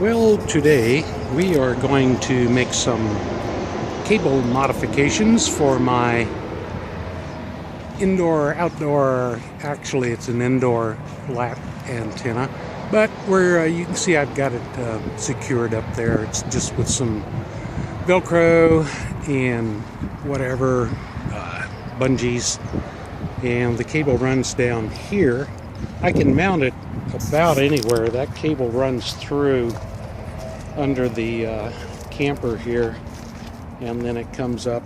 Well, today we are going to make some cable modifications for my indoor-outdoor, actually it's an indoor Lite antenna, but where you can see I've got it secured up there. It's just with some Velcro and whatever, bungees, and the cable runs down here. I can mount it about anywhere. That cable runs through under the camper here, and then it comes up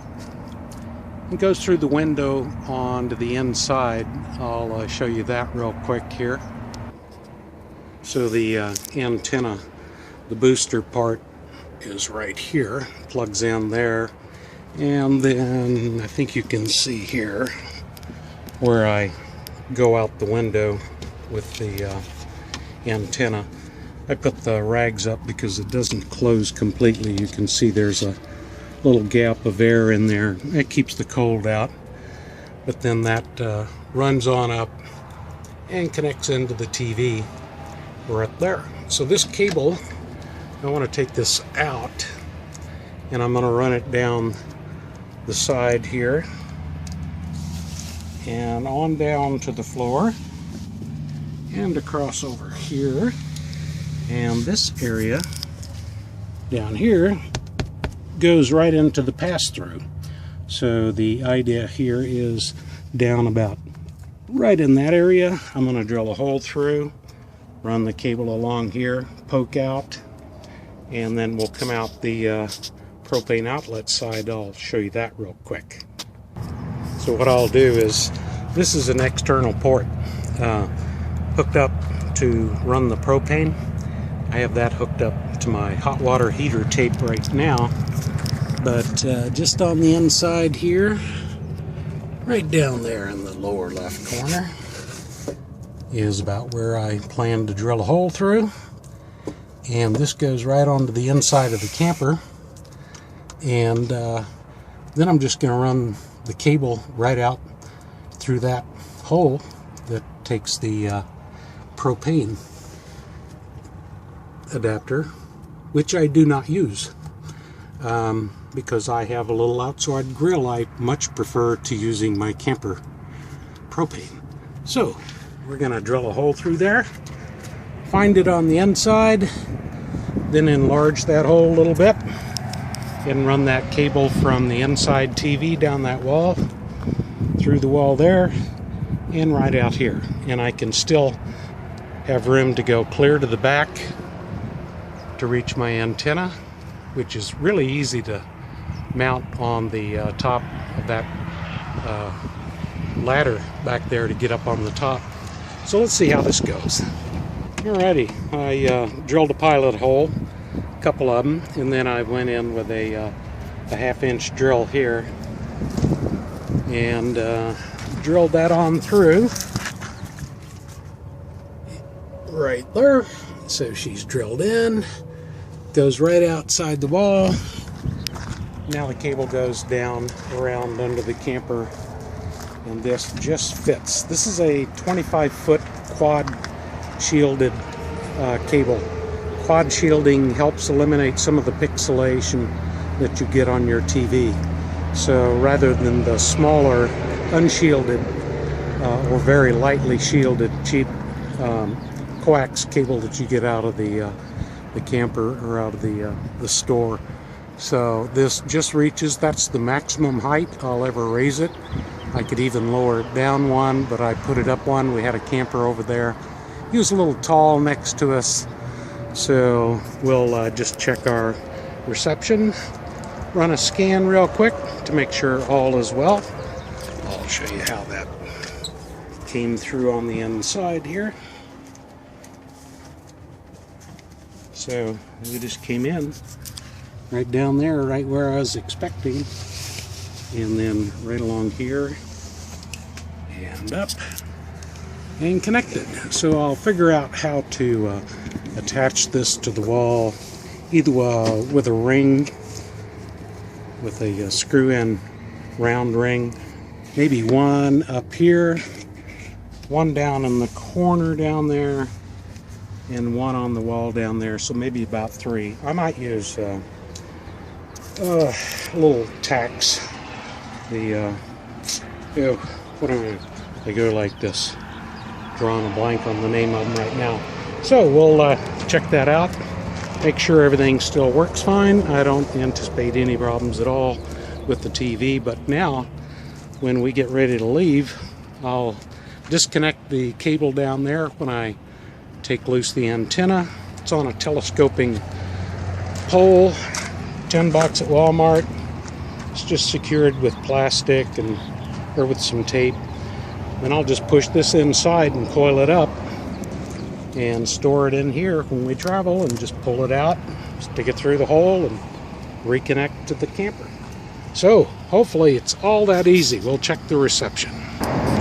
and goes through the window onto the inside. I'll show you that real quick here. So the antenna, the booster part is right here, plugs in there, and then I think you can see here where I go out the window with the antenna. I put the rags up because it doesn't close completely. You can see there's a little gap of air in there. It keeps the cold out. But then that runs on up and connects into the TV right there. So this cable, I want to take this out, and I'm going to run it down the side here and on down to the floor and across over here, and this area down here goes right into the pass-through. So the idea here is down about right in that area. I'm going to drill a hole through, run the cable along here, poke out, and then we'll come out the propane outlet side. I'll show you that real quick. So what I'll do is, this is an external port hooked up to run the propane. I have that hooked up to my hot water heater tape right now, but just on the inside here, right down there in the lower left corner, is about where I plan to drill a hole through. And this goes right onto the inside of the camper, and then I'm just going to run the cable right out through that hole that takes the propane adapter, which I do not use because I have a little outside grill. I much prefer to using my camper propane. So we're going to drill a hole through there, find it on the inside, then enlarge that hole a little bit and run that cable from the inside TV down that wall, through the wall there, and right out here. And I can still have room to go clear to the back to reach my antenna, which is really easy to mount on the top of that ladder back there to get up on the top. So let's see how this goes. Alrighty, I drilled a pilot hole, a couple of them, and then I went in with a half-inch drill here and drilled that on through right there. So she's drilled in, goes right outside the wall. Now the cable goes down around under the camper, and this just fits. This is a 25-foot quad shielded cable. Quad shielding helps eliminate some of the pixilation that you get on your TV. So rather than the smaller unshielded or very lightly shielded cheap coax cable that you get out of the camper or out of the store. So this just reaches, that's the maximum height I'll ever raise it. I could even lower it down one, but I put it up one. We had a camper over there. He was a little tall next to us, so we'll just check our reception, run a scan real quick to make sure all is well. I'll show you how that came through on the inside here. So we just came in right down there, right where I was expecting, and then right along here and up and connected. So I'll figure out how to attach this to the wall, either with a ring, with a screw-in round ring, maybe one up here, one down in the corner down there, and one on the wall down there, so maybe about 3. I might use little tacks. The they go like this. Drawing a blank on the name of them right now. So we'll check that out. Make sure everything still works fine. I don't anticipate any problems at all with the TV, but now when we get ready to leave, I'll disconnect the cable down there when I take loose the antenna. It's on a telescoping pole, $10 at Walmart. It's just secured with plastic or with some tape. Then I'll just push this inside and coil it up and store it in here when we travel, and just pull it out, stick it through the hole, and reconnect to the camper. So hopefully it's all that easy. We'll check the reception.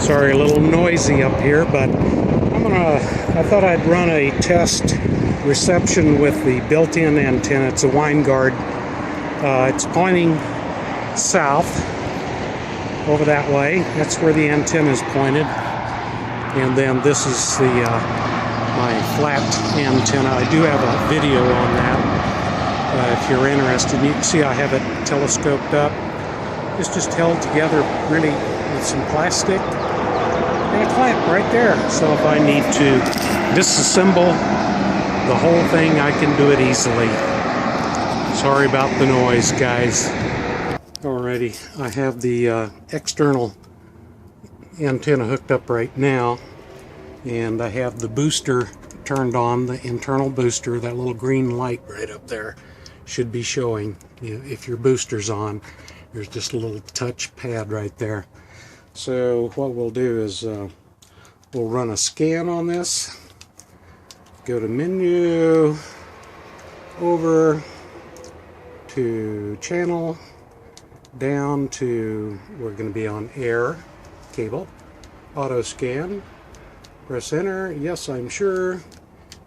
Sorry, a little noisy up here, but I thought I'd run a test reception with the built-in antenna. It's a Winegard. It's pointing south over that way. That's where the antenna is pointed. And then this is the my flat antenna. I do have a video on that if you're interested. You can see I have it telescoped up. It's just held together really with some plastic and a clamp right there. So if I need to disassemble the whole thing, I can do it easily. Sorry about the noise, guys. Alrighty, I have the external antenna hooked up right now, and I have the booster turned on, the internal booster. That little green light right up there should be showing, you know, if your booster's on. There's just a little touch pad right there. So what we'll do is we'll run a scan on this. Go to menu, over to channel, down to, we're going to be on air cable, auto scan, press enter, yes I'm sure,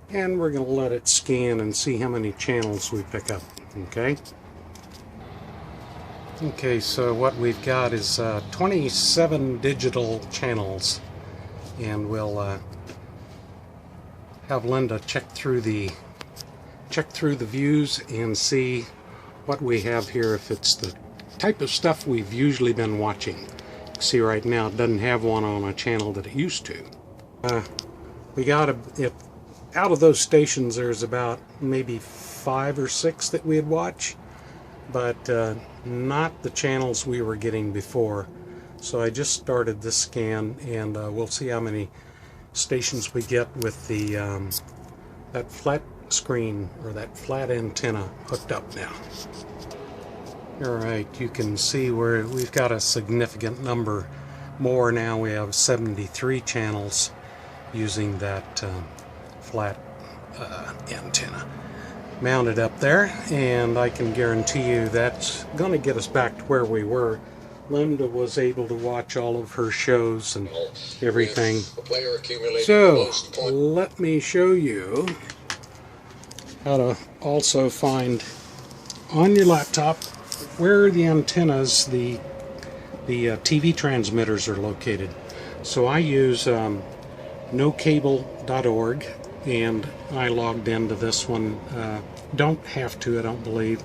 and we're going to let it scan and see how many channels we pick up. Okay, so what we've got is 27 digital channels, and we'll have Linda check through the views and see what we have here, if it's the type of stuff we've usually been watching. See right now it doesn't have one on a channel that it used to. We got out of those stations there's about maybe 5 or 6 that we'd watch, but not the channels we were getting before. So I just started this scan, and we'll see how many stations we get with the that flat screen, or that flat antenna, hooked up now. Alright, you can see where we've got a significant number more now. We have 73 channels using that flat antenna mounted up there, and I can guarantee you that's going to get us back to where we were. Linda was able to watch all of her shows and everything. So let me show you how to also find on your laptop where the antennas, the TV transmitters are located. So I use nocable.org, and I logged into this one. Don't have to, I don't believe.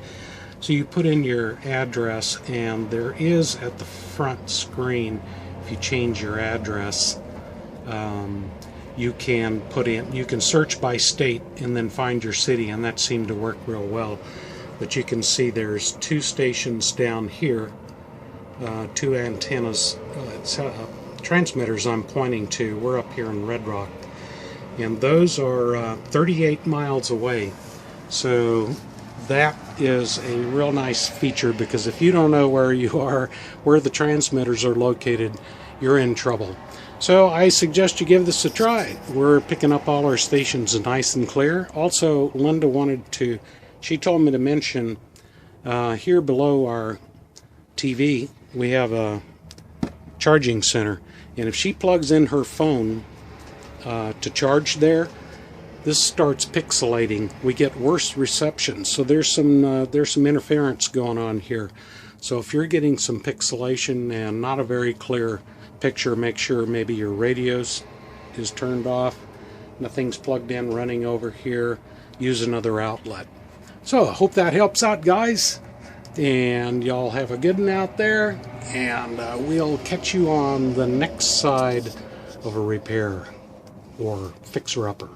So you put in your address, and there is at the front screen, if you change your address, you can search by state and then find your city, and that seemed to work real well. But you can see there's 2 stations down here, 2 antennas, transmitters I'm pointing to. We're up here in Red Rock, and those are 38 miles away. So that is a real nice feature, because if you don't know where you are, where the transmitters are located, you're in trouble. So I suggest you give this a try. We're picking up all our stations nice and clear. Also, Linda she told me to mention here below our TV we have a charging center, and if she plugs in her phone to charge there, this starts pixelating. We get worse reception, so there's some interference going on here. So if you're getting some pixelation and not a very clear picture, make sure maybe your radio is turned off, Nothing's plugged in, running over here. Use another outlet. So I hope that helps out, guys. And y'all have a good one out there. And we'll catch you on the next side of a repair or fixer-upper.